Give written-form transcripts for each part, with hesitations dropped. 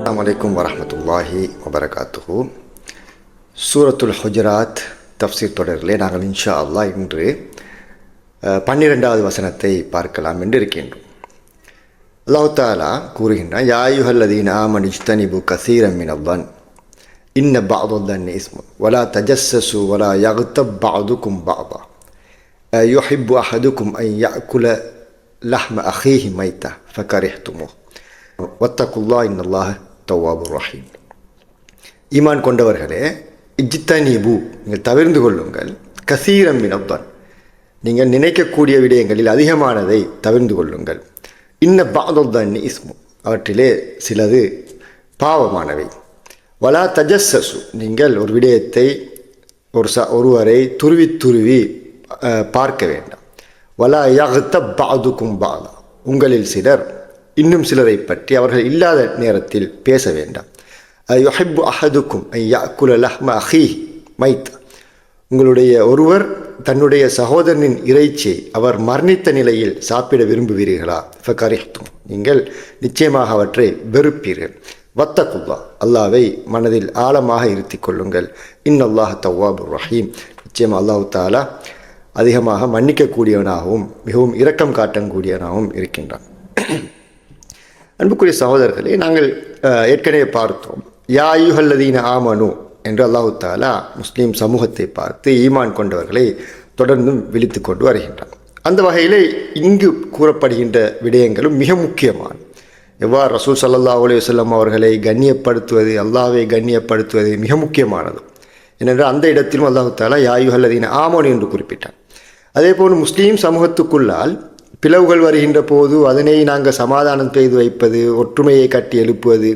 அஸ்ஸலாமு அலைக்கும் வரஹ்மத்துல்லாஹி வபரகாத்துஹு. சூரத்துல் ஹுஜராத் தஃப்சீர் தொடரிலே நாங்கள் இன்ஷா அல்லாஹ் இன்று 12வது வசனத்தை பார்க்கலாம் என்று இருக்கின்றோம். அல்லாஹ் தஆலா கூறுகின்றான், யா அய்யுஹல்லதீன ஆமனு இஜ்தனிபு கஸீரம் மினல்-ظن இன்ன பஅத-ظن இஸ்முன் வலா தஜஸ்ஸஸு வலா யக்தப் பஅதுக்கும் பஅதா யுஹிப்பு அஹதுக்கும் அன் யஅகுல லஹ்ம அஹீஹி மைத்தா ஃபகரிஹ்துமூஹ் வத்தகுல்லாஹ் இன்னல்லாஹ தவ்வாபுர் ரஹீம். ஈமான் கொண்டவர்களே, இஜ்தனிபு நீங்கள் தவிர்ந்து கொள்ளுங்கள், கஸீரம் மினல்-ظن நீங்கள் நினைக்கக்கூடிய விடயங்களில் அதிகமானதை தவிர்ந்து கொள்ளுங்கள். இன்ன பஅத-ظن இஸ்முன் அவற்றிலே சிலது பாவமானவை. வலா தஜஸ்ஸஸு நீங்கள் ஒரு விடயத்தை ஒருவரை துருவி துருவி பார்க்க வேண்டாம். வலா யக்தப் பஅதுக்கும் பஅதா உங்களில் சிலர் இன்னும் சிலரை பற்றி அவர்கள் இல்லாத நேரத்தில் பேச வேண்டாம். யுஹிப்பு அஹதுக்கும் அன் யஅகுல லஹ்ம அஹீஹி மைத்தா உங்களுடைய ஒருவர் தன்னுடைய சகோதரனின் இறைச்சியை அவர் மரணித்த நிலையில் சாப்பிட விரும்புவீர்களா? ஃபகரிஹ்தும் நீங்கள் நிச்சயமாக அவற்றை வெறுப்பீர்கள். வத்தகுல்லாஹ் அல்லாஹ்வை மனதில் ஆழமாக இருத்தி கொள்ளுங்கள். இன்னல்லாஹ தவ்வாபுர் ரஹீம் நிச்சயமாக அல்லாஹ் தஆலா அதிகமாக மன்னிக்கக்கூடியவனாகவும் மிகவும் இரக்கம் காட்டக்கூடியவனாகவும் இருக்கின்றான். அன்புக்குரிய சகோதரர்களே, நாங்கள் ஏற்கனவே பார்த்தோம், யா அய்யுஹல்லதீன ஆமனு என்று அல்லாஹ் தஆலா முஸ்லீம் சமூகத்தை பார்த்து ஈமான் கொண்டவர்களை தொடர்ந்தும் விழித்து கொண்டு வருகின்றான். அந்த வகையிலே இங்கு கூறப்படுகின்ற விடயங்களும் மிக முக்கியமான, எவ்வாறு ரசூல் ஸல்லல்லாஹு அலைஹி வஸல்லம் அவர்களை கண்ணியப்படுத்துவது, அல்லாஹ்வை கண்ணியப்படுத்துவது மிக முக்கியமானது. ஏனென்றால் அந்த இடத்திலும் அல்லாஹ் தஆலா யா அய்யுஹல்லதீன ஆமனு என்று குறிப்பிட்டான். அதேபோல் முஸ்லீம் சமூகத்துக்குள்ளால் பிளவுகள் வருகின்ற போது அதனை நாங்கள் சமாதானம் செய்து வைப்பது, ஒற்றுமையை கட்டி எழுப்புவது,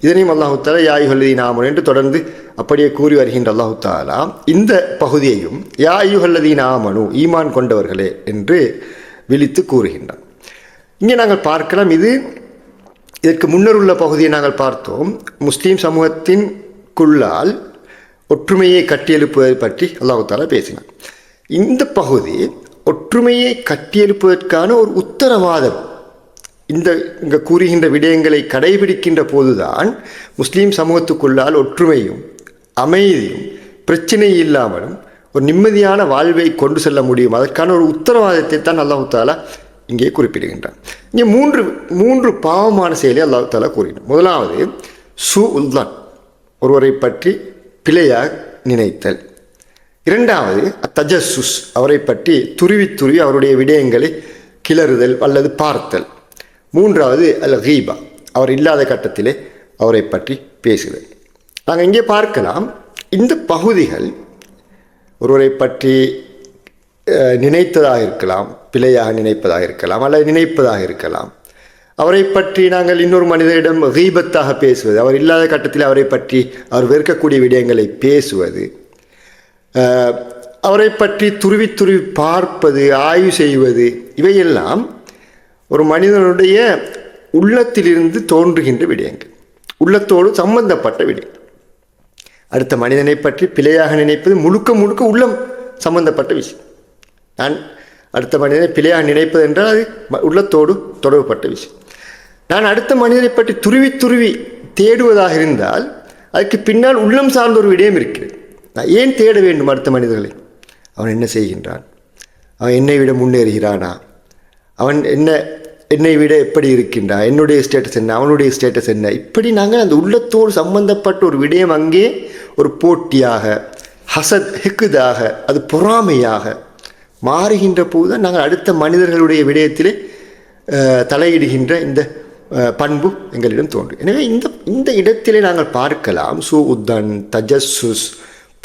இதனையும் அல்லாஹ் தஆலா யா அய்யுஹல்லதீன ஆமனு என்று தொடர்ந்து அப்படியே கூறி வருகின்ற அல்லாஹ் தஆலா இந்த பகுதியையும் யா அய்யுஹல்லதீன ஆமனு ஈமான் கொண்டவர்களே என்று விழித்து கூறுகின்றான். இங்கே நாங்கள் பார்க்கலாம், இதற்கு முன்னர் உள்ள பகுதியை நாங்கள் பார்த்தோம், முஸ்லீம் சமூகத்தின்குள்ளால் ஒற்றுமையை கட்டியெழுப்புவதை பற்றி அல்லாஹ் தஆலா பேசினான். இந்த பகுதி ஒற்றுமையை கட்டியெழுப்புவதற்கான ஒரு உத்தரவாதம். இங்கே கூறுகின்ற விடயங்களை கடைபிடிக்கின்ற போதுதான் முஸ்லீம் சமூகத்துக்குள்ளால் ஒற்றுமையும் அமைதியும் பிரச்சனை இல்லாமலும் ஒரு நிம்மதியான வாழ்வை கொண்டு செல்ல முடியும். அதற்கான ஒரு உத்தரவாதத்தை தான் அல்லாஹ் தஆலா இங்கே குறிப்பிடுகின்றான். இங்கே மூன்று பாவமான செயலை அல்லாஹ் தஆலா கூறினார். முதலாவது சூஉல்-ظن ஒருவரை பற்றி பிழையாக நினைத்தல். இரண்டாவது தஜஸ்ஸுஸ் அவரை பற்றி துருவி துருவி அவருடைய விடயங்களை கிளறுதல் அல்லது பார்த்தல். மூன்றாவது அல்-கீபா அவர் இல்லாத கட்டத்திலே அவரை பற்றி பேசுதல். நாங்கள் இங்கே பார்க்கலாம், இந்த பகுதிகள் ஒருவரை பற்றி நினைத்ததாக இருக்கலாம், பிழையாக நினைப்பதாக இருக்கலாம், அல்லது நினைப்பதாக இருக்கலாம். அவரை பற்றி நாங்கள் இன்னொரு மனிதரிடம் கீபத்தாக பேசுவது, அவர் இல்லாத கட்டத்தில் அவரை பற்றி அவர் வெறுக்கக்கூடிய விடயங்களை பேசுவது, அவரை பற்றி துருவி துருவி பார்ப்பது, ஆய்வு செய்வது, இவையெல்லாம் ஒரு மனிதனுடைய உள்ளத்திலிருந்து தோன்றுகின்ற விடயங்கள், உள்ளத்தோடு சம்பந்தப்பட்ட விடயங்கள். அடுத்த மனிதனை பற்றி பிழையாக நினைப்பது முழுக்க முழுக்க உள்ளம் சம்பந்தப்பட்ட விஷயம். நான் அடுத்த மனிதனை பிழையாக நினைப்பது என்றால் அது உள்ளத்தோடு தொடர்புபட்ட விஷயம். நான் அடுத்த மனிதனை பற்றி துருவி துருவி தேடுவதாக இருந்தால் அதுக்கு பின்னால் உள்ளம் சார்ந்த ஒரு விடயம் இருக்கிறது. நான் ஏன் தேட வேண்டும் அடுத்த மனிதர்களை? அவன் என்ன செய்கின்றான்? அவன் என்னை விட முன்னேறுகிறானா? அவன் என்னை விட எப்படி இருக்கின்றான்? என்னுடைய ஸ்டேட்டஸ் என்ன? அவனுடைய ஸ்டேட்டஸ் என்ன? இப்படி நாங்கள் அந்த உள்ளத்தோடு சம்பந்தப்பட்ட ஒரு விடயம் அங்கே ஒரு போட்டியாக, ஹசத் ஹிக்குதாக, அது பொறாமையாக மாறுகின்ற போது தான் நாங்கள் அடுத்த மனிதர்களுடைய விடயத்திலே தலையிடுகின்ற இந்த பண்பு எங்களிடம் தோன்றும். எனவே இந்த இடத்திலே நாங்கள் பார்க்கலாம், சூஉல்-ظن தஜஸ்ஸுஸ்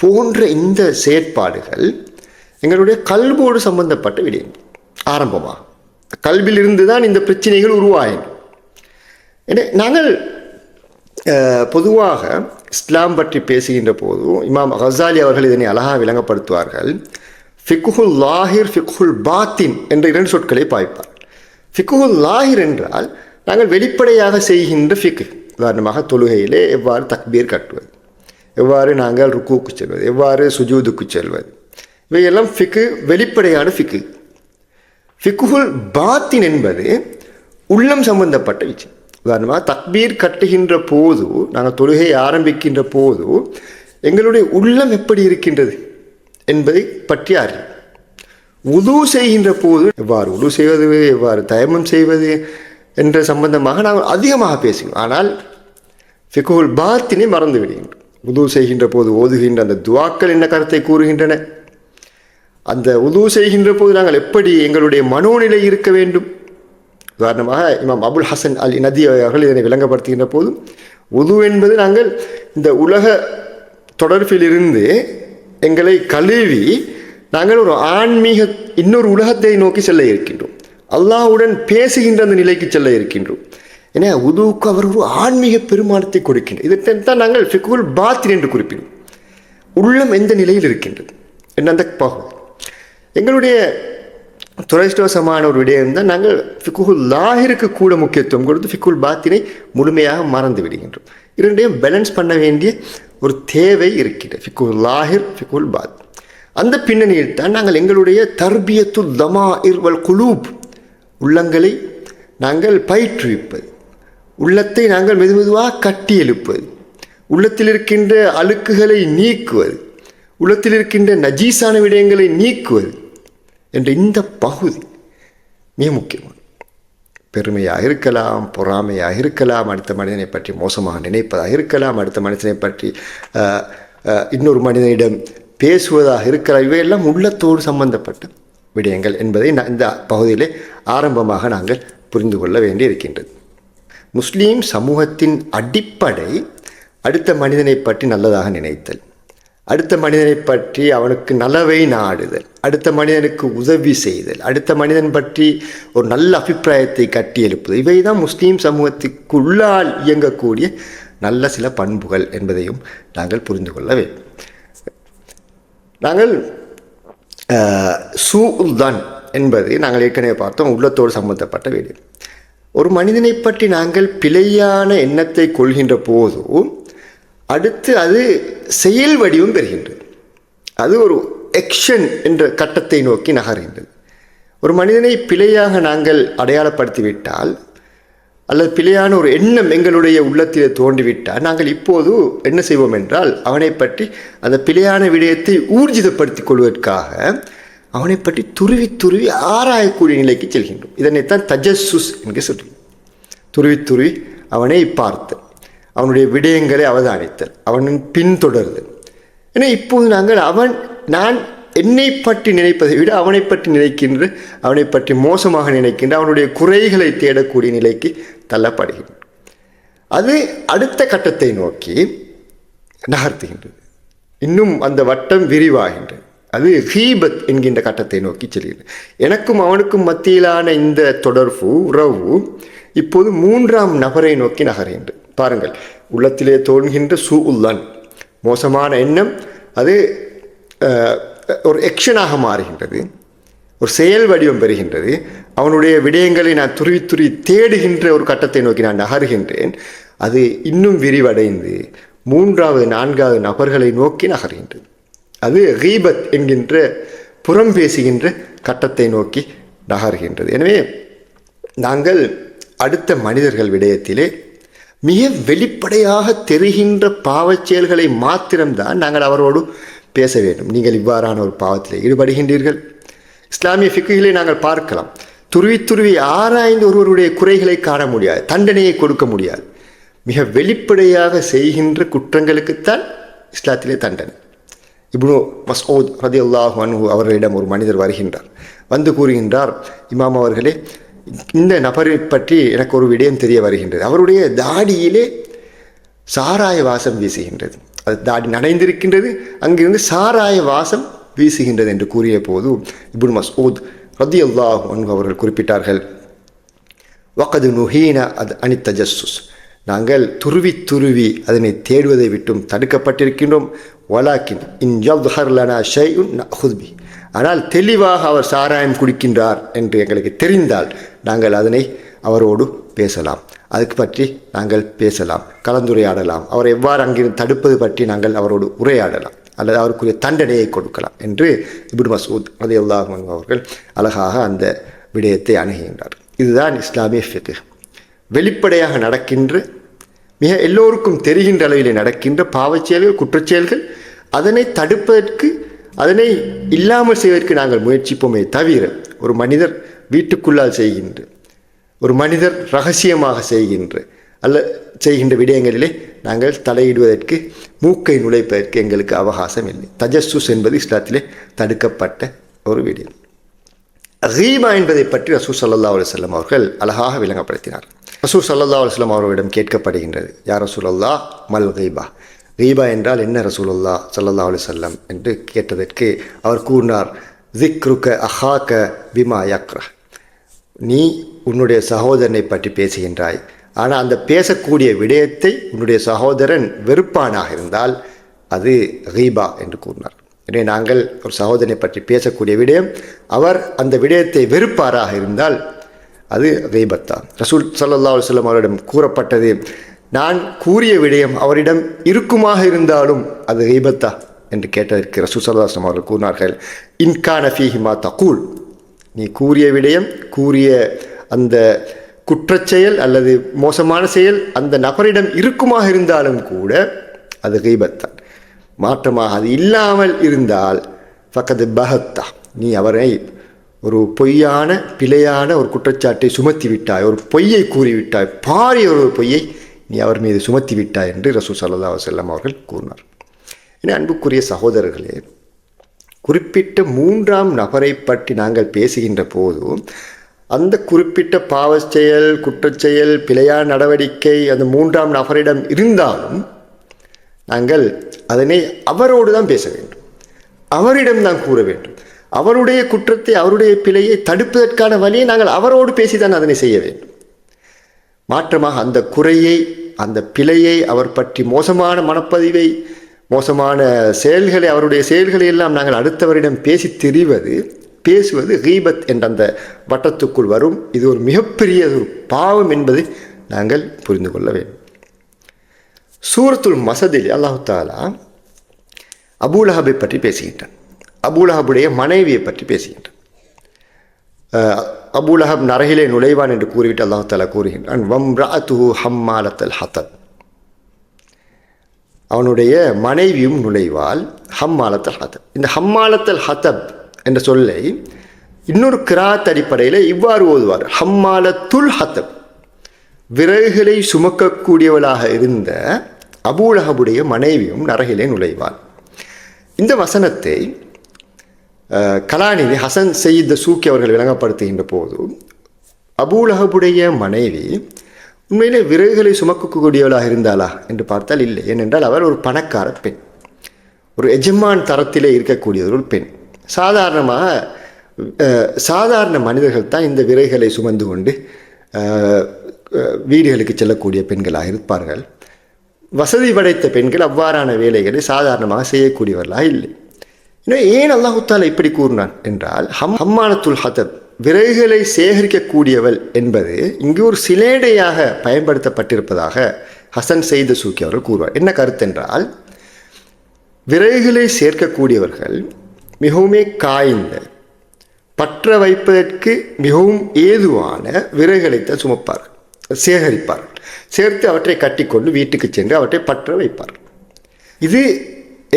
போன்ற இந்த செயற்பாடுகள் எங்களுடைய கல்போடு சம்பந்தப்பட்ட விடயங்கள். ஆரம்பமாக கல்வியிலிருந்து தான் இந்த பிரச்சனைகள் உருவாயின. எனவே நாங்கள் பொதுவாக இஸ்லாம் பற்றி பேசுகின்ற போதும் இமாம் கஸாலி அவர்கள் இதனை அழகாக விளங்கப்படுத்துவார்கள். ஃபிக்ஹுல் லாஹிர், ஃபிக்ஹுல் பாத்தின் என்ற இரண்டு சொற்களை பாய்ப்பார். ஃபிக்ஹுல் லாஹிர் என்றால் நாங்கள் வெளிப்படையாக செய்கின்ற ஃபிக்ஹ். உதாரணமாக தொழுகையிலே எவ்வாறு தக்பீர் கட்டுவது, எவ்வாறு நாங்கள் ருக்கூக்கு செல்வது, எவ்வாறு சுஜூதுக்கு செல்வது, இவையெல்லாம் ஃபிக்ஹ், வெளிப்படையான ஃபிக்ஹ். ஃபிக்ஹுல் பாத்தின் என்பது உள்ளம் சம்பந்தப்பட்ட விஷயம். உதாரணமாக தக்பீர் கட்டுகின்ற போது, நாங்கள் தொழுகை ஆரம்பிக்கின்ற போது எங்களுடைய உள்ளம் எப்படி இருக்கின்றது என்பதை பற்றி அறியும். உது செய்கின்ற போது எவ்வாறு உது செய்வது, எவ்வாறு தயமம் செய்வது என்ற சம்பந்தமாக நாங்கள் அதிகமாக பேசுகிறோம். ஆனால் ஃபிக்ஹுல் பாத்தினை மறந்து விடுகின்றோம். உது செய்கின்ற போது ஓதுகின்ற அந்த துவாக்கள் என்ன கருத்தை கூறுகின்றன, அந்த உது செய்கின்ற போது நாங்கள் எப்படி எங்களுடைய மனோநிலை இருக்க வேண்டும். உதாரணமாக இமாம் அபுல் ஹசன் அல் நதி அவர்கள் இதனை விளங்கப்படுத்துகின்ற போது, உது என்பது நாங்கள் இந்த உலக தொடர்பிலிருந்து எங்களை கழுவி நாங்கள் ஒரு ஆன்மீக இன்னொரு உலகத்தை நோக்கி செல்ல இருக்கின்றோம், அல்லாஹ்வுடன் பேசுகின்ற அந்த நிலைக்கு செல்ல இருக்கின்றோம். ஏன்னா உதுவுக்கு அவர் ஒரு ஆன்மீக பெருமானத்தை கொடுக்கின்றார். இதைத்தான் நாங்கள் ஃபிக்ஹுல் பாத்தின் என்று குறிப்பிடும். உள்ளம் எந்த நிலையில் இருக்கின்றது என்ன அந்த பகுதி. எங்களுடைய துரதிஷ்டவசமான ஒரு விடயம்தான், நாங்கள் ஃபிக்ஹுல் லாஹிருக்கு கூட முக்கியத்துவம் கொடுத்து ஃபிக்ஹுல் பாத்தினை முழுமையாக மறந்து விடுகின்றோம். இரண்டையும் பேலன்ஸ் பண்ண வேண்டிய ஒரு தேவை இருக்கின்றது. ஃபிக்ஹுல் லாஹிர், ஃபிக்ஹுல் பாத். அந்த பின்னணியில் தான் நாங்கள் எங்களுடைய தர்பியத்துல் தமாஇர் வல் குலூப், உள்ளங்களை நாங்கள் பயிற்றுவிப்பது, உள்ளத்தை நாங்கள் மெதுவாக கட்டி எழுப்பது, உள்ளத்தில் இருக்கின்ற அழுக்குகளை நீக்குவது, உள்ளத்தில் இருக்கின்ற நஜீஸான விடயங்களை நீக்குவது என்ற இந்த பகுதி மிக முக்கியமான. பெருமையாக இருக்கலாம், பொறாமையாக இருக்கலாம், அடுத்த மனிதனை பற்றி மோசமாக நினைப்பதாக இருக்கலாம், அடுத்த மனிதனை பற்றி இன்னொரு மனிதனிடம் பேசுவதாக இருக்கலாம். இவையெல்லாம் உள்ளத்தோடு சம்பந்தப்பட்ட விடயங்கள் என்பதை இந்த பகுதியிலே ஆரம்பமாக நாங்கள் புரிந்து கொள்ள வேண்டி இருக்கின்றது. முஸ்லீம் சமூகத்தின் அடிப்படை அடுத்த மனிதனை பற்றி நல்லதாக நினைத்தல், அடுத்த மனிதனை பற்றி அவனுக்கு நலவை நாடுதல், அடுத்த மனிதனுக்கு உதவி செய்தல், அடுத்த மனிதன் பற்றி ஒரு நல்ல அபிப்பிராயத்தை கட்டி எழுப்புதல். இவை தான் முஸ்லீம் சமூகத்துக்குள்ளால் இயங்கக்கூடிய நல்ல சில பண்புகள் என்பதையும் நாங்கள் புரிந்து கொள்ள வேண்டும். நாங்கள் சூஉல்தான் என்பது நாங்கள் ஏற்கனவே பார்த்தோம், உள்ளத்தோடு சம்பந்தப்பட்ட விடயம். ஒரு மனிதனை பற்றி நாங்கள் பிழையான எண்ணத்தை கொள்கின்ற போது அடுத்து அது செயல் வடிவம் பெறுகின்றது, அது ஒரு ஆக்ஷன் என்ற கட்டத்தை நோக்கி நகர்கின்றது. ஒரு மனிதனை பிழையாக நாங்கள் அடையாளப்படுத்திவிட்டால் அல்லது பிழையான ஒரு எண்ணம் எங்களுடைய உள்ளத்திலே தோன்றிவிட்டால் நாங்கள் இப்போது என்ன செய்வோம் என்றால், அவனை பற்றி அந்த பிழையான விடயத்தை ஊர்ஜிதப்படுத்திக் கொள்வதற்காக அவனை பற்றி துருவி துருவி ஆராயக்கூடிய நிலைக்கு செல்கின்றோம். இதனைத்தான் தஜஸ்ஸுஸ் என்று சொல்கிறோம். துருவி துருவி அவனை பார்த்தல், அவனுடைய விடயங்களை அவதானித்தல், அவனின் பின்தொடர்தல். ஏன்னா இப்போது நாங்கள் நான் என்னை பற்றி நினைப்பதை விட அவனை பற்றி நினைக்கின்ற, அவனை பற்றி மோசமாக நினைக்கின்ற, அவனுடைய குறைகளை தேடக்கூடிய நிலைக்கு தள்ளப்படுகின்றன. அது அடுத்த கட்டத்தை நோக்கி நகர்த்துகின்றது, இன்னும் அந்த வட்டம் விரிவாகின்றது. அது ஹீபத் என்கின்ற கட்டத்தை நோக்கி செல்கிறது. எனக்கும் அவனுக்கும் மத்தியிலான இந்த தொடர்பு உறவு இப்போது மூன்றாம் நபரை நோக்கி நகர்கின்றது. பாருங்கள், உள்ளத்திலே தோன்கின்ற சூஉல்லான், மோசமான எண்ணம், அது ஒரு ஆக்ஷனாக மாறுகின்றது, ஒரு செயல் வடிவம் பெறுகின்றது. அவனுடைய விடயங்களை நான் துருவி துருவி தேடுகின்ற ஒரு கட்டத்தை நோக்கி நான் நகர்கின்றேன். அது இன்னும் விரிவடைந்து மூன்றாவது நான்காவது நபர்களை நோக்கி நகர்கின்றது. அது கீபத் என்கின்ற புறம் பேசுகின்ற கட்டத்தை நோக்கி நகர்கின்றது. எனவே நாங்கள் அடுத்த மனிதர்கள் விடயத்திலே மிக வெளிப்படையாக தெரிகின்ற பாவச் செயல்களை மாத்திரம்தான் நாங்கள் அவரோடு பேச வேண்டும். நீங்கள் இவ்வாறான ஒரு பாவத்தில் ஈடுபடுகின்றீர்கள். இஸ்லாமிய ஃபிக்ஹிலே நாங்கள் பார்க்கலாம், துருவி துருவி ஆராய்ந்து ஒருவருடைய குறைகளை காண முடியாது, தண்டனையை கொடுக்க முடியாது. மிக வெளிப்படையாக செய்கின்ற குற்றங்களுக்குத்தான் இஸ்லாத்திலே தண்டனை. இப்னு மஸ்ஊத் ரலியல்லாஹு அன்ஹு அவர்களிடம் ஒரு மனிதர் வருகின்றார். வந்து கூறுகின்றார், இமாம் அவர்களே, இந்த நபரை பற்றி எனக்கு ஒரு விடயம் தெரிய வருகின்றது. அவருடைய தாடியிலே சாராய வாசம் வீசுகின்றது, அது தாடி நனைந்திருக்கின்றது, அங்கிருந்து சாராய வாசம் வீசுகின்றது என்று கூறிய போது இப்னு மஸ்ஊத் ரலியல்லாஹு அன்ஹு அவர்கள் குறிப்பிட்டார்கள், வகது நுஹீன அனி தஜஸ்ஸுஸ், நாங்கள் துருவி துருவி அதனை தேடுவதை விட்டும் தடுக்கப்பட்டிருக்கின்றோம். வலாக்கின் இன் யத்ஹர் லனா ஷைஉன் நஅஹுது பி, ஆனால் தெளிவாக அவர் சாராயம் குடிக்கின்றார் என்று எங்களுக்கு தெரிந்தால் நாங்கள் அதனை அவரோடு பேசலாம், அதுக்கு பற்றி நாங்கள் பேசலாம், கலந்துரையாடலாம், அவரை எவ்வாறு அங்கிருந்து தடுப்பது பற்றி நாங்கள் அவரோடு உரையாடலாம், அல்லது அவருக்குரிய தண்டனையை கொடுக்கலாம் என்று இப்னு மஸ்ஊத் ரலியல்லாஹு அன்ஹு அவர்கள் அழகாக அந்த விடயத்தை அணுகுகின்றார். இதுதான் இஸ்லாமிய ஃபிக்ஹ். வெளிப்படையாக நடக்கின்ற மிக எல்லோருக்கும் தெரிகின்ற அளவில் நடக்கின்ற பாவச்செயல்கள், குற்றச்செயல்கள், அதனை தடுப்பதற்கு, அதனை இல்லாமல் செய்வதற்கு நாங்கள் முயற்சிப்போமே தவிர, ஒரு மனிதர் வீட்டுக்குள்ளால் செய்கின்ற, ஒரு மனிதர் ரகசியமாக செய்கின்ற விடயங்களிலே நாங்கள் தலையிடுவதற்கு, மூக்கை நுழைப்பதற்கு எங்களுக்கு அவகாசம் இல்லை. தஜஸ்ஸுஸ் என்பது இஸ்லாத்திலே தடுக்கப்பட்ட ஒரு விடயம். கீபா என்பதை பற்றி ரசூல் ஸல்லல்லாஹு அலைஹி வஸல்லம் அவர்கள் அழகாக விளங்கப்படுத்தினார். ரசூல் ஸல்லல்லாஹு அலைஹி வஸல்லம் அவர்களிடம் கேட்கப்படுகின்றது, யா ரசூலல்லாஹ் மல் கீபா, கீபா என்றால் என்ன ரசூலுல்லாஹ் ஸல்லல்லாஹு அலைஹி வஸல்லம் என்று கேட்டதற்கு அவர் கூறினார், ஸிக்ருக அஹாக பிமா யக்ரஹ், நீ உன்னுடைய சகோதரனை பற்றி பேசுகின்றாய், ஆனால் அந்த பேசக்கூடிய விடயத்தை உன்னுடைய சகோதரன் வெறுப்பானாக இருந்தால் அது கீபா என்று கூறினார். எனவே நாங்கள் ஒரு சகோதரனை பற்றி பேசக்கூடிய விடயம், அவர் அந்த விடயத்தை வெறுப்பாராக இருந்தால் அது கீபத்தான். ரசூல் ஸல்லல்லாஹு அலைஹி வஸல்லம் அவரிடம் கூறப்பட்டது, நான் கூறிய விடயம் அவரிடம் இருக்குமாக இருந்தாலும் அது கீபத்தா என்று கேட்டதற்கு ரசூல் ஸல்லல்லாஹு அலைஹி வஸல்லம் அவர்கள் கூறினார்கள், இன்கான ஃபீஹி மா தகூல், நீ கூறிய விடயம், கூறிய அந்த குற்றச்செயல் அல்லது மோசமான செயல் அந்த நபரிடம் இருக்குமாக இருந்தாலும் கூட அது கீபத்தான். மாற்றமாக அது இல்லாமல் இருந்தால் ஃபக்கது பஹத்தா, நீ அவரை ஒரு பொய்யான பிழையான ஒரு குற்றச்சாட்டை சுமத்தி விட்டாய், ஒரு பொய்யை கூறிவிட்டாய், பாரிய ஒரு பொய்யை நீ அவர் மீது சுமத்தி விட்டாய் என்று ரசூல் ஸல்லல்லாஹு அலைஹி வஸல்லம் அவர்கள் கூறினார். என அன்புக்குரிய சகோதரர்களே, குறிப்பிட்ட 3ஆம் நபரை பற்றி நாங்கள் பேசுகின்ற போது அந்த குறிப்பிட்ட பாவச்செயல், குற்றச்செயல், பிழையான நடவடிக்கை அந்த 3ஆம் நபரிடம் இருந்தாலும் நாங்கள் அதனை அவரோடு தான் பேச வேண்டும், அவரிடம்தான் கூற வேண்டும். அவருடைய குற்றத்தை, அவருடைய பிழையை தடுப்பதற்கான வழியை நாங்கள் அவரோடு பேசிதான் அதனை செய்ய வேண்டும். மாற்றமாக அந்த குறையை, அந்த பிழையை, அவர் பற்றி மோசமான மனப்பதிவை, மோசமான செயல்களை, அவருடைய செயல்களை எல்லாம் நாங்கள் அடுத்தவரிடம் பேசுவது கீபத் என்ற அந்த வட்டத்துக்குள் வரும். இது ஒரு மிகப்பெரிய ஒரு பாவம் என்பதை நாங்கள் புரிந்து கொள்ள வேண்டும். சூரத்துல் மஸதில் அல்லாஹ் தஆலா அபூலஹபை பற்றி பேசுகின்றான், அபூலஹபுடைய மனைவியை பற்றி பேசுகின்றான். அபூலஹப் நரகிலே நுழைவான் என்று கூறிவிட்டு அல்லாஹ் தஆலா கூறுகின்றான், வம்ரஅத்துஹு ஹம்மாலத்தல் ஹதப், அவனுடைய மனைவியும் நுழைவாள் ஹம்மாலத்தல் ஹதப். இந்த ஹம்மாலத்தல் ஹதப் என்ற சொல்லை இன்னொரு கிராத் அடிப்படையில் இவ்வாறு ஓதுவார், ஹம்மாலத்துல் ஹதப், விறகுகளை சுமக்கக்கூடியவளாக இருந்த அபூலஹபுடைய மனைவியும் நரகிலே நுழைவாள். இந்த வசனத்தை கலாநிதி ஹசன் சயீத் சூக்கி அவர்கள் விளங்கப்படுத்துகின்ற போது, அபூலஹபுடைய மனைவி உண்மையிலே விறகுகளை சுமக்கக்கூடியவளாக இருந்தாளா என்று பார்த்தால் இல்லை. ஏனென்றால் அவர் ஒரு பணக்கார பெண், ஒரு எஜமான் தரத்திலே இருக்கக்கூடிய ஒரு பெண். சாதாரண மனிதர்கள் தான் இந்த விறகுகளை சுமந்து கொண்டு வீடுகளுக்கு செல்லக்கூடிய பெண்களாக இருப்பார்கள். வசதி படைத்த பெண்கள் அவ்வாறான வேலைகளை சாதாரணமாக செய்யக்கூடியவர்களாக இல்லை. இன்னும் ஏன் அல்லாஹ் தஆலா இப்படி கூறினான் என்றால், ஹம்மாலத்துல் ஹதப், விறகுகளை சேகரிக்கக்கூடியவள் என்பது இங்கு ஒரு சிலேடையாக பயன்படுத்தப்பட்டிருப்பதாக ஹசன் சயீத் சூக்கி அவர்கள் கூறுவார். என்ன கருத்தென்றால், விறகுகளை சேர்க்கக்கூடியவர்கள் மிகவும் காய்ந்த, பற்ற வைப்பதற்கு மிகவும் ஏதுவான விறகுகளைத்தான் சுமப்பார்கள், சேகரிப்பார்கள். சேர்த்து அவற்றை கட்டிக்கொண்டு வீட்டுக்கு சென்று அவற்றை பற்ற வைப்பார்கள். இது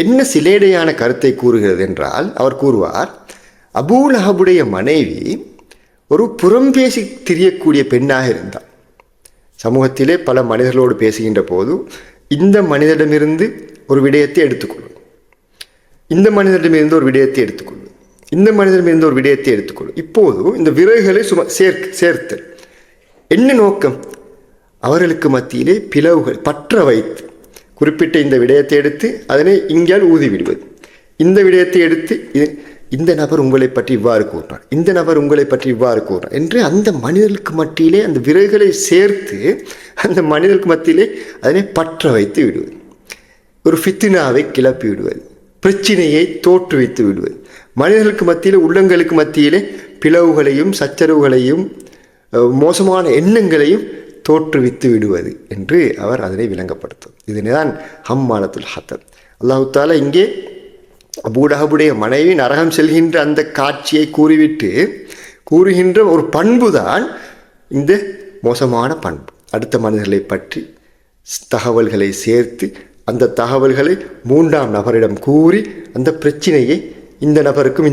என்ன சிலேடையான கருத்தை கூறுகிறது என்றால், அவர் கூறுவார், அபூலஹபுடைய மனைவி ஒரு புறம்பேசி திரியக்கூடிய பெண்ணாக இருந்தார். சமூகத்திலே பல மனிதர்களோடு பேசுகின்ற போது இந்த மனிதரிடமிருந்து ஒரு விடயத்தை எடுத்துக்கொள்வது, இந்த மனிதரிடமிருந்து ஒரு விடயத்தை எடுத்துக்கொள்வது, இந்த மனிதரிடமிருந்து ஒரு விடயத்தை எடுத்துக்கொள்வது. இப்போது இந்த விறகுகளை சேர்த்தல் என்ன நோக்கம்? அவர்களுக்கு மத்தியிலே பிளவுகள் பற்ற வைத்து குறிப்பிட்ட இந்த விடயத்தை எடுத்து அதனை இங்கால் ஊதி விடுவது, இந்த விடயத்தை எடுத்து இந்த நபர் உங்களை பற்றி இவ்வாறு கூறினார், இந்த நபர் உங்களை பற்றி இவ்வாறு கூறினார் என்று அந்த மனிதர்களுக்கு மத்தியிலே அந்த விறகுகளை சேர்த்து அந்த மனிதர்களுக்கு மத்தியிலே அதனை பற்ற வைத்து விடுவது, ஒரு ஃபித்னாவை கிளப்பி விடுவது, பிரச்சினையை தோற்றுவித்து விடுவது, மனிதர்களுக்கு மத்தியிலே, உள்ளங்களுக்கு மத்தியிலே பிளவுகளையும் சச்சரவுகளையும் மோசமான எண்ணங்களையும் தோற்றுவித்து விடுவது என்று அவர் அதனை விளங்கப்படுத்தும். இதனைதான் ஹம்மாலத்துல் ஹதப். அல்லாஹ் தஆலா இங்கே அபூலஹபுடைய மனைவி நரகம் செல்கின்ற அந்த காட்சியை கூறுகின்ற ஒரு பண்பு தான் இந்த மோசமான பண்பு. அடுத்த மனிதர்களை பற்றி தகவல்களை சேர்த்து அந்த தகவல்களை 3ஆம் நபரிடம் கூறி அந்த பிரச்சனையை இந்த நபருக்கும்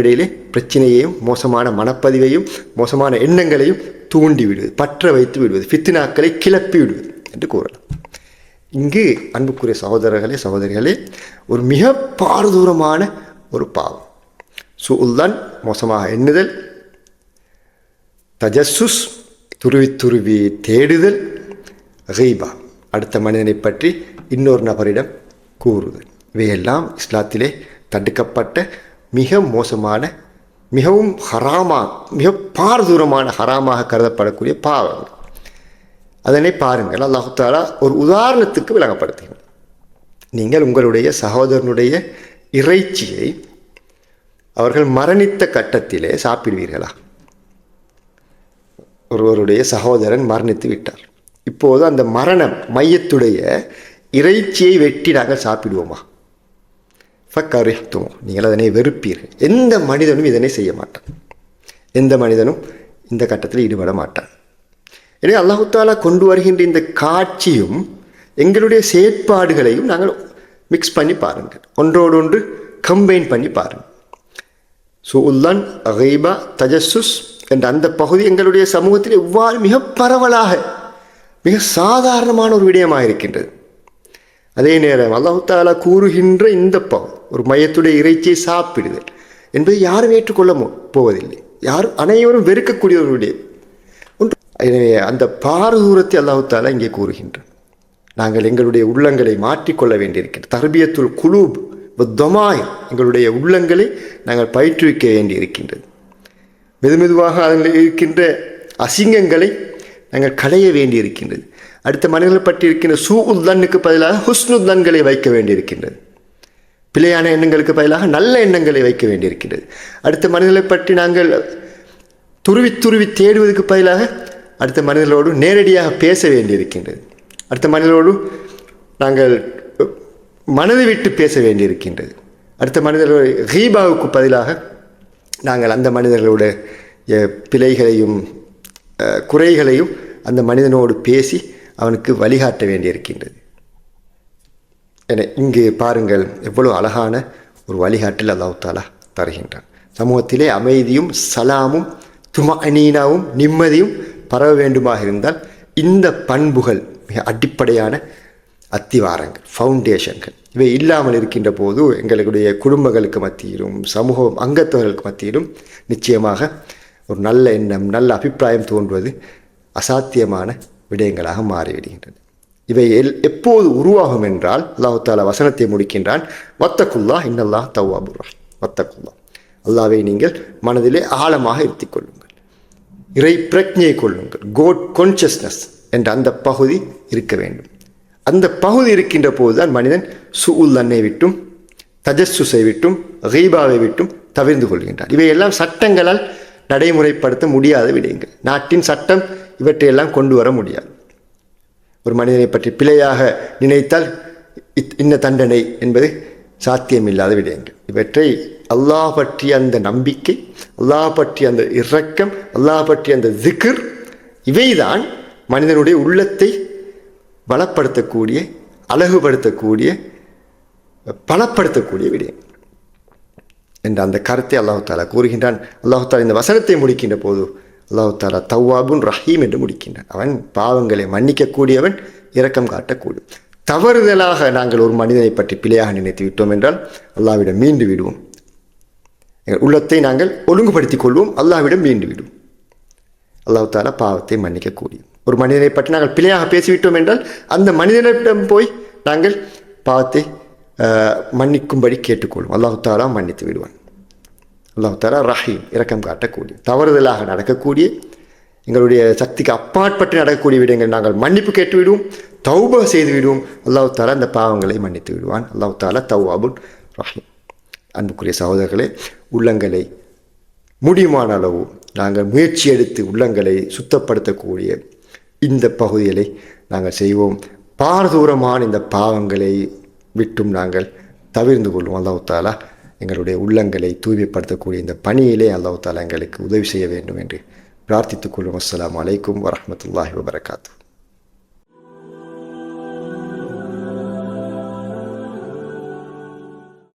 இடையிலே பிரச்சனையையும் மோசமான மனப்பதிவையும் மோசமான எண்ணங்களையும் தூண்டி விடுவது, பற்ற வைத்து விடுவது, ஃபித்னாக்களை கிளப்பி விடுவது என்று கூறலாம். இங்கு அன்புக்குரிய சகோதரர்களே சகோதரிகளே, ஒரு மிக பாரதூரமான ஒரு பாவம் சூல்தான், மோசமாக எண்ணுதல், தஜஸ்ஸுஸ் துருவி தேடுதல், கீபா அடுத்த மனிதனை பற்றி இன்னொரு நபரிடம் கூறுதல். இவையெல்லாம் இஸ்லாத்திலே தடுக்கப்பட்ட மிக மோசமான, மிகவும் மிக பாரதூரமான ஹராமாக கருதப்படக்கூடிய பாவங்கள். அதனை பாருங்கள். அல்லாஹ் தஆலா ஒரு உதாரணத்துக்கு விளங்கப்படுத்துகிறார். நீங்கள் உங்களுடைய சகோதரனுடைய இறைச்சியை அவர்கள் மரணித்த கட்டத்திலே சாப்பிடுவீர்களா? ஒருவருடைய சகோதரன் மரணித்து விட்டார். இப்போது அந்த மையத்துடைய இறைச்சியை வெட்டி நாங்கள் சாப்பிடுவோமா? ஃபக்கரிஹ்தும், நீங்கள் அதனை வெறுப்பீர்கள். எந்த மனிதனும் இதனை செய்ய மாட்டான். எந்த மனிதனும் இந்த கட்டத்தில் ஈடுபட மாட்டான். எனவே அல்லாஹ் தஆலா கொண்டு வருகின்ற இந்த காட்சியும் எங்களுடைய செயற்பாடுகளையும் நாங்கள் மிக்ஸ் பண்ணி பாருங்கள், ஒன்றோடொன்று கம்பைன் பண்ணி பாருங்கள். சூல்தான், கீபா, தஜஸ்ஸுஸ் என்ற அந்த பகுதி எங்களுடைய சமூகத்தில் இவ்வாறு மிக பரவலாக மிக சாதாரணமான ஒரு விடயமாக இருக்கின்றது. அதே நேரம் அல்லாஹ் தஆலா கூறுகின்ற இந்த பகுதி, ஒரு மையத்துடைய இறைச்சியை சாப்பிடுதல் என்பதை யாரும் ஏற்றுக்கொள்ள போவதில்லை. அனைவரும் வெறுக்கக்கூடிய ஒரு விடயம். எனவே அந்த பாரதூரத்தை அல்லாஹ் தஆலா இங்கே கூறுகின்றார். நாங்கள் எங்களுடைய உள்ளங்களை மாற்றிக்கொள்ள வேண்டியிருக்கின்ற தர்பியத்துல் குலூப் வத்தமாய், எங்களுடைய உள்ளங்களை நாங்கள் பயிற்றுவிக்க வேண்டியிருக்கின்றது. மெதுவாக அதில் இருக்கின்ற அசிங்கங்களை நாங்கள் களைய வேண்டியிருக்கின்றது. அடுத்த மனிதர்களை பற்றி இருக்கின்ற சூஉத்தன்னுக்கு பதிலாக ஹுஸ்னுத்தன்களை வைக்க வேண்டியிருக்கின்றது. பிழையான எண்ணங்களுக்கு பதிலாக நல்ல எண்ணங்களை வைக்க வேண்டியிருக்கின்றது. அடுத்த மனிதர்களை பற்றி நாங்கள் துருவி தேடுவதற்கு பதிலாக அடுத்த மனிதர்களோடு நேரடியாக பேச வேண்டியிருக்கின்றது. அடுத்த மனிதர்களோடு நாங்கள் மனதை விட்டு பேச வேண்டியிருக்கின்றது. அடுத்த மனிதர்களுடைய கீபாவுக்கு பதிலாக நாங்கள் அந்த மனிதர்களுடைய பிழைகளையும் குறைகளையும் அந்த மனிதனோடு பேசி அவனுக்கு வழிகாட்ட வேண்டியிருக்கின்றது. என இங்கு பாருங்கள், எவ்வளோ அழகான ஒரு வழிகாட்டில் அல்லாஹ் தஆலா தருகின்றான். சமூகத்திலே அமைதியும் சலாமும் துமஅனீனாவும் நிம்மதியும் பரவ வேண்டுமாக இருந்தால் இந்த பண்புகள் மிக அடிப்படையான அத்திவாரங்கள், ஃபவுண்டேஷன்கள். இவை இல்லாமல் இருக்கின்ற போது எங்களுடைய குடும்பங்களுக்கு மத்தியிலும் சமூக அங்கத்தவர்களுக்கு மத்தியிலும் நிச்சயமாக ஒரு நல்ல எண்ணம், நல்ல அபிப்பிராயம் தோன்றுவது அசாத்தியமான விடயங்களாக மாறிவிடுகின்றன. இவை எப்போது உருவாகும் என்றால் அல்லாஹ் தஆலா வசனத்தை முடிக்கின்றான், வத்தகுல்லாஹ் இன்னல்லாஹ் தவ்வாபுர் ரஹீம். வத்தகுல்லாஹ், அல்லாஹ்வை நீங்கள் மனதிலே ஆழமாக இருத்திக் கொள்ளுங்கள், இறை பிரக்ஞை கொள்ளுங்கள், கோட் கான்ஷியஸ்னஸ் என்ற அந்த பகுதி இருக்க வேண்டும். அந்த பகுதி இருக்கின்ற போதுதான் மனிதன் சூஉத்தன்னை விட்டும் தஜஸ்ஸுஸை விட்டும் கீபாவை விட்டும் தவிர்ந்து கொள்கின்றான். இவையெல்லாம் சட்டங்களால் நடைமுறைப்படுத்த முடியாத விடயங்கள். நாட்டின் சட்டம் இவற்றையெல்லாம் கொண்டு வர முடியாது. ஒரு மனிதனை பற்றி பிழையாக நினைத்தால் இன்ன தண்டனை என்பது சாத்தியமில்லாத விடயங்கள். இவற்றை அல்லாஹ் பற்றிய அந்த நம்பிக்கை, அல்லாஹ் பற்றிய அந்த இரக்கம், அல்லாஹ் பற்றிய அந்த திக்ர், இவைதான் மனிதனுடைய உள்ளத்தை பலப்படுத்தக்கூடிய, அழகுபடுத்தக்கூடிய, பலப்படுத்தக்கூடிய விடயம் என்ற அந்த கருத்தை அல்லாஹ் தஆலா கூறுகின்றான். அல்லாஹ் தஆலா இந்த வசனத்தை முடிக்கின்ற போது அல்லாஹ் தஆலா தவ்வாபுன் ரஹீம் என்று முடிக்கின்றான். அவன் பாவங்களை மன்னிக்கக்கூடியவன், இரக்கம் காட்டக்கூடிய. தவறுதலாக நாங்கள் ஒரு மனிதனை பற்றி பிழையாக நினைத்து விட்டோம் என்றால் அல்லாஹ்விடம் மீண்டு விடுவோம். எங்கள் உள்ளத்தை நாங்கள் ஒழுங்குபடுத்திக் கொள்வோம், அல்லாஹ்விடம் மீண்டு விடுவோம். அல்லாஹ் தஆலா பாவத்தை மன்னிக்கக்கூடிய. ஒரு மனிதனை பற்றி நாங்கள் பிழையாக பேசிவிட்டோம் என்றால் அந்த மனிதனிடம் போய் நாங்கள் பாவத்தை மன்னிக்கும்படி கேட்டுக்கொள்வோம். அல்லாஹ் தஆலா மன்னித்து விடுவான். அல்லாஹ் தஆலா ரஹீம், இரக்கம் காட்டக்கூடிய. தவறுதலாக நடக்கக்கூடிய, எங்களுடைய சக்திக்கு அப்பாற்பட்டு நடக்கக்கூடிய விடயங்கள் நாங்கள் மன்னிப்பு கேட்டு விடுவோம், தௌபா செய்து விடுவோம். அல்லாஹ் தஆலா அந்த பாவங்களை மன்னித்து விடுவான். அல்லாஹ் தஆலா தவ்வாபுன் ரஹீம். அன்புக்குரிய சகோதரர்களே, உள்ளங்களை முடியுமான அளவு நாங்கள் முயற்சி எடுத்து உள்ளங்களை சுத்தப்படுத்தக்கூடிய இந்த பகுதிகளை நாங்கள் செய்வோம். பாரதூரமான இந்த பாவங்களை விட்டும் நாங்கள் தவிர்ந்து கொள்வோம். அல்லாஹ் தஆலா எங்களுடைய உள்ளங்களை தூய்மைப்படுத்தக்கூடிய இந்த பணியிலே அல்லாஹ் தஆலா எங்களுக்கு உதவி செய்ய வேண்டும் என்று பிரார்த்தித்துக் கொள்வோம். அஸ்ஸலாமு அலைக்கும் வரஹ்மத்துல்லாஹி வபரகாத்துஹு.